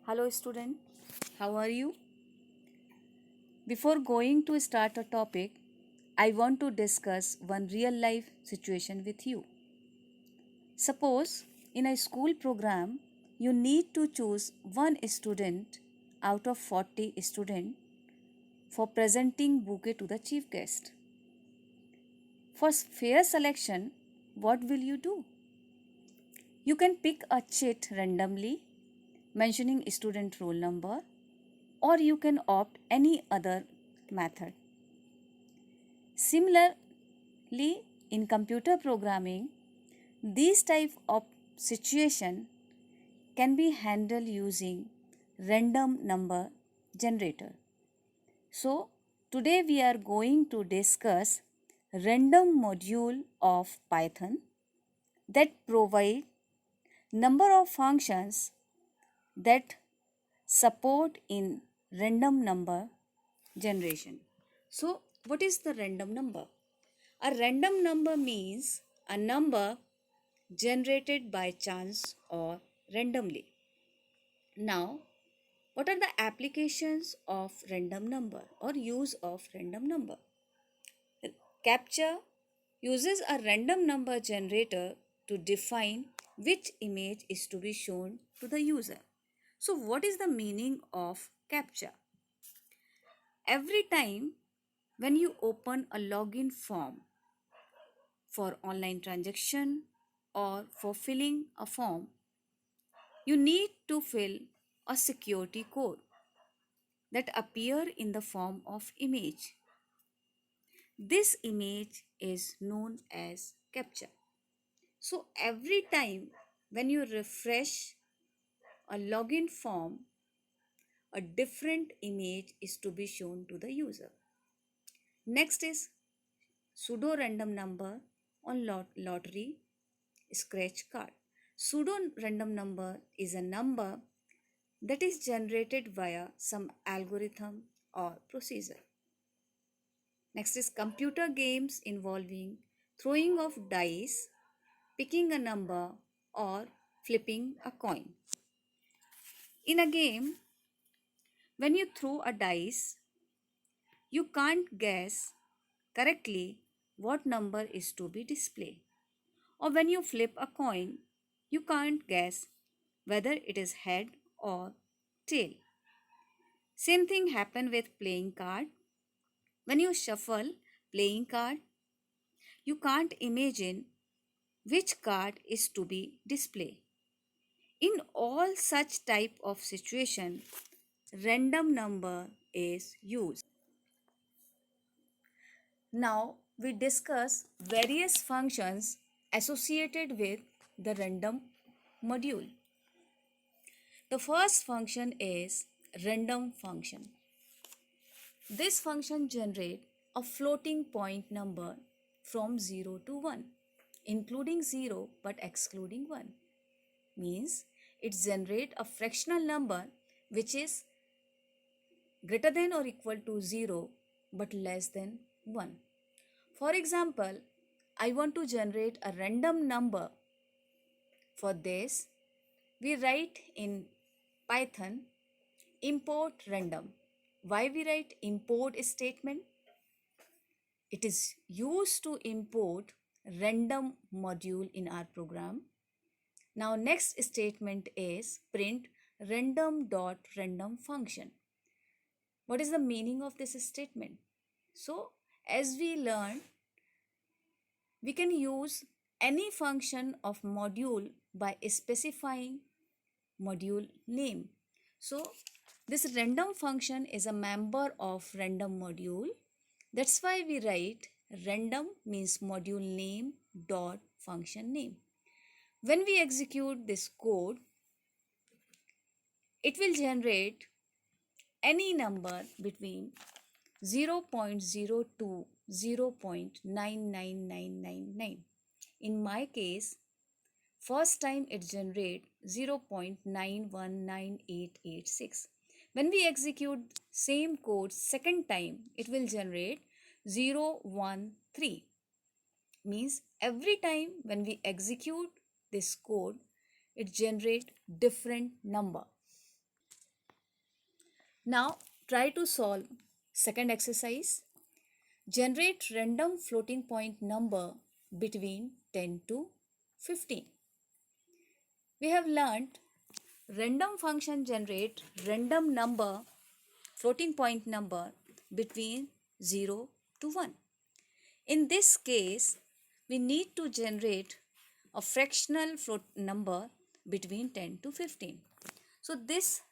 Hello student, how are you? Before going to start a topic, I want to discuss one real life situation with you. Suppose in a school program, you need to choose one student out of 40 students for presenting bouquet to the chief guest. For fair selection, what will you do? You can pick a chit randomly mentioning student roll number, or you can opt any other method. Similarly, in computer programming, these type of situation can be handled using random number generator. So, today we are going to discuss random module of Python that provide number of functions that support in random number generation. So, what is the random number? A random number means a number generated by chance or randomly. Now, what are the applications of random number or use of random number? CAPTCHA uses a random number generator to define which image is to be shown to the user. So, what is the meaning of CAPTCHA? Every time when you open a login form for online transaction or for filling a form, you need to fill a security code that appear in the form of image. This image is known as CAPTCHA. So every time when you refresh a login form, a different image is to be shown to the user. Next is pseudo random number on lottery scratch card. Pseudo random number is a number that is generated via some algorithm or procedure. Next is computer games involving throwing of dice, picking a number, or flipping a coin. In a game, when you throw a dice, you can't guess correctly what number is to be displayed. Or when you flip a coin, you can't guess whether it is head or tail. Same thing happen with playing card. When you shuffle playing card, you can't imagine which card is to be displayed. In all such type of situation, random number is used. Now we discuss various functions associated with the random module. The first function is random function. This function generates a floating point number from 0 to 1, including 0 but excluding 1. Means it generates a fractional number which is greater than or equal to 0 but less than 1. For example, I want to generate a random number. For this, we write in Python import random. Why we write import statement? It is used to import random module in our program. Now next statement is print random function. What is the meaning of this statement? So as we learn, we can use any function of module by specifying module name. So this random function is a member of random module. That's why we write random means module name dot function name. When we execute this code, it will generate any number between 0.0 to 0.99999. In my case, first time it generate 0.919886. When we execute same code second time, it will generate 013. Means every time when we execute this code, it generate different number. Now try to solve second exercise. Generate random floating point number between 10 to 15. We have learned random function generate random number floating point number between 0 to 1. In this case, we need to generate a fractional float number between 10 to 15. So this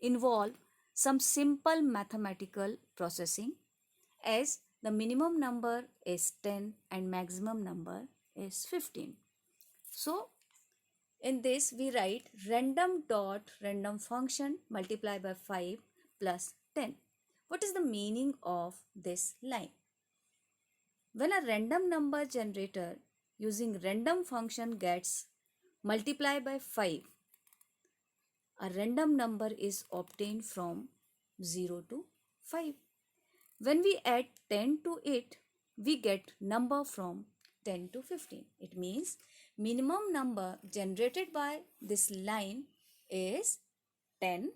involve some simple mathematical processing, as the minimum number is 10 and maximum number is 15. So in this we write random dot random function multiply by 5 plus 10. What is the meaning of this line? When a random number generator using random function gets multiply by 5, a random number is obtained from 0 to 5. When we add 10 to it, we get number from 10 to 15. It means minimum number generated by this line is 10,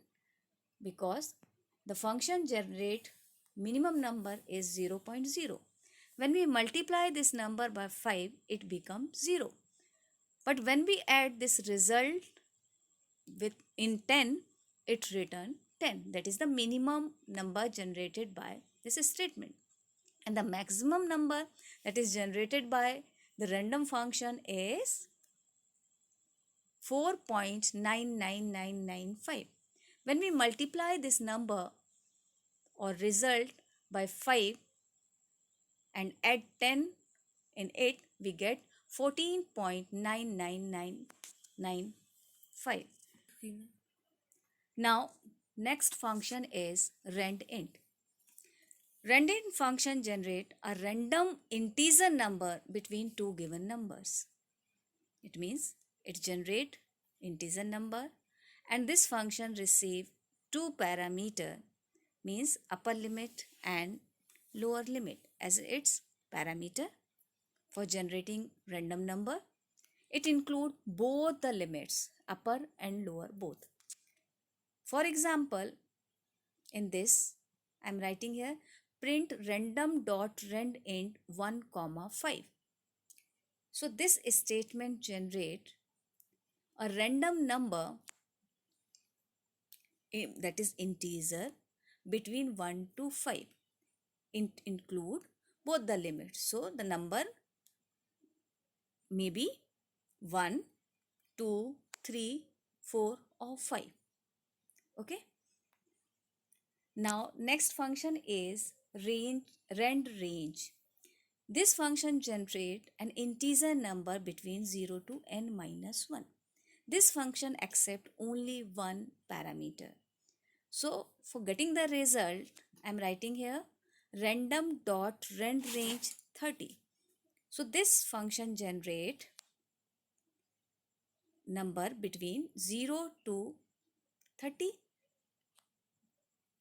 because the function generate minimum number is 0.0. When we multiply this number by 5, it becomes 0. But when we add this result with in 10, it return 10. That is the minimum number generated by this statement. And the maximum number that is generated by the random function is 4.99995. When we multiply this number or result by 5 and add 10 in it, we get 14.99995. Now, next function is randint. Randint function generate a random integer number between two given numbers. It means it generate integer number, and this function receive two parameter, means upper limit and lower limit as its parameter. For generating random number, it include both the limits, upper and lower both. For example, in this I am writing here print random dot randint 1 comma 5. So this statement generate a random number that is integer between 1 to 5. Include both the limits. So the number may be 1, 2, 3, 4 or 5. Okay. Now next function is rand range. This function generate an integer number between 0 to n minus 1. This function accept only one parameter. So for getting the result, I am writing here random dot rand range 30. So this function generate number between 0 to 30,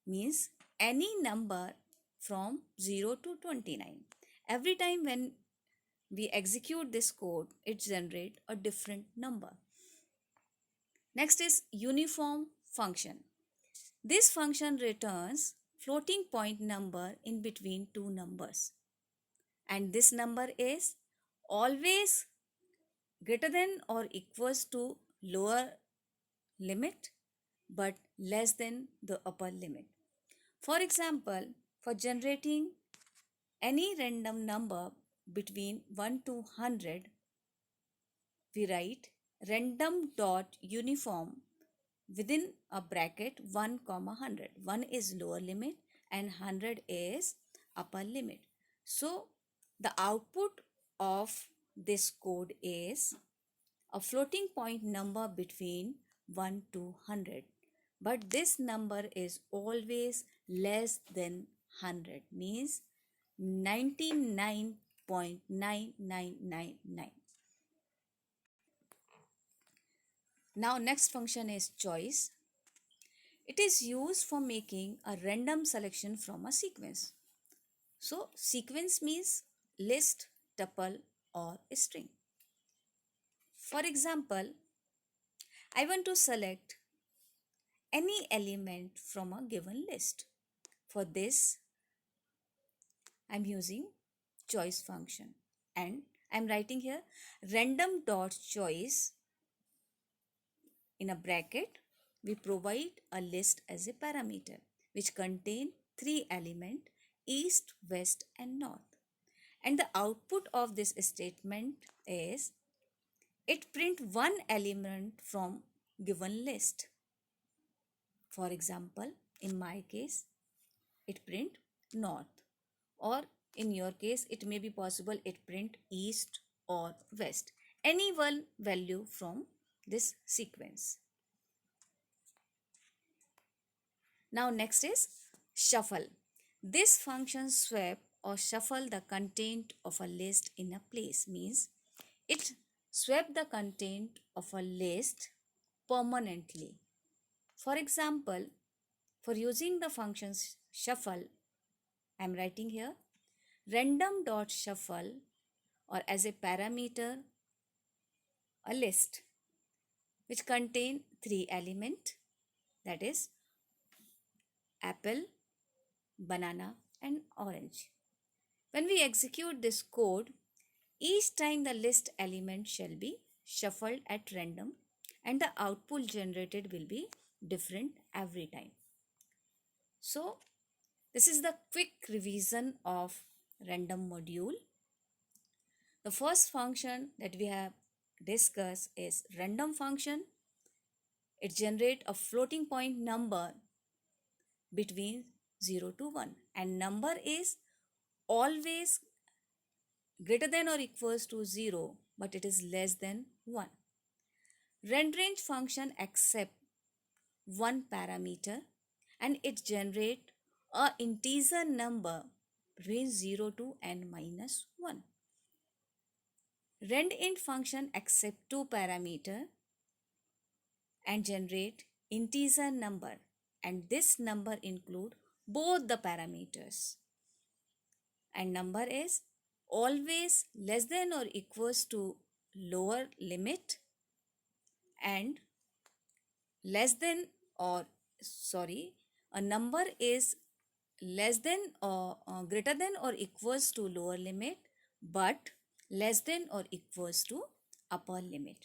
means any number from 0 to 29. Every time when we execute this code, it generates a different number. Next is uniform function. This function returns floating point number in between two numbers, and this number is always greater than or equals to lower limit but less than the upper limit. For example, for generating any random number between 1 to 100, we write random dot uniform within a bracket 1 comma 100. 1 is lower limit and 100 is upper limit. So the output of this code is a floating point number between 1 to 100, but this number is always less than 100, means 99.9999. Now next function is choice. It is used for making a random selection from a sequence. So sequence means list, tuple or string. For example, I want to select any element from a given list. For this, I'm using choice function and I'm writing here random dot choice in a bracket. We provide a list as a parameter which contain three elements east, west and north. And the output of this statement is it print one element from given list. For example, in my case, it print north, or in your case, it may be possible it print east or west. Any one value from this sequence. Now next is shuffle. This function swap or shuffle the content of a list in a place, means it swap the content of a list permanently. For example, for using the function shuffle, I am writing here random dot shuffle, or as a parameter a list which contain three elements, that is apple, banana and orange. When we execute this code, each time the list element shall be shuffled at random and the output generated will be different every time. So this is the quick revision of random module. The first function that we have discussed is random function. It generates a floating point number between 0 to 1 and number is always greater than or equals to 0 but it is less than 1. Randrange function accepts one parameter and it generates a integer number between 0 to n minus 1. Randint function accepts two parameter and generate integer number, and this number include both the parameters, and number is always less than or equals to lower limit and less than or a number is less than or greater than or equals to lower limit but less than or equals to upper limit.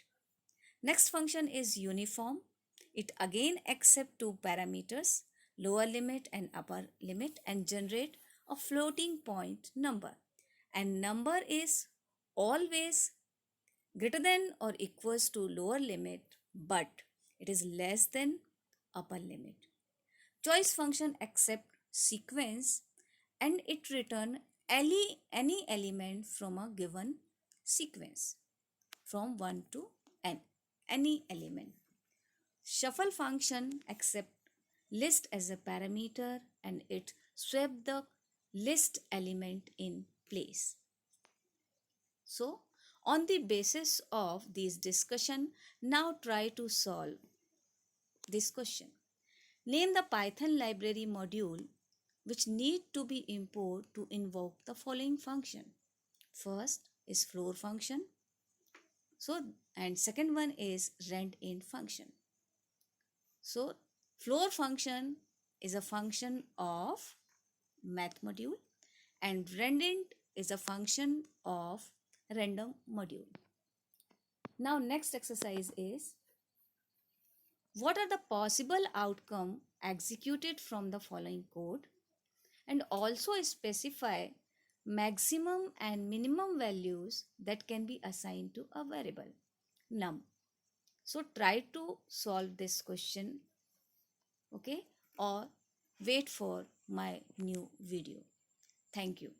Next function is uniform. It again accepts two parameters, lower limit and upper limit, and generate a floating point number, and number is always greater than or equals to lower limit but it is less than upper limit. Choice function accept sequence and it return any element from a given sequence from 1 to n, any element. Shuffle function accept list as a parameter and it swap the list element in place. So on the basis of this discussion, now try to solve this question. Name the Python library module which need to be imported to invoke the following function. First is floor function. And second one is randint function. So floor function is a function of math module and randint is a function of random module. Now next exercise is what are the possible outcome executed from the following code, and also specify maximum and minimum values that can be assigned to a variable num. So try to solve this question, okay, or wait for my new video. Thank you.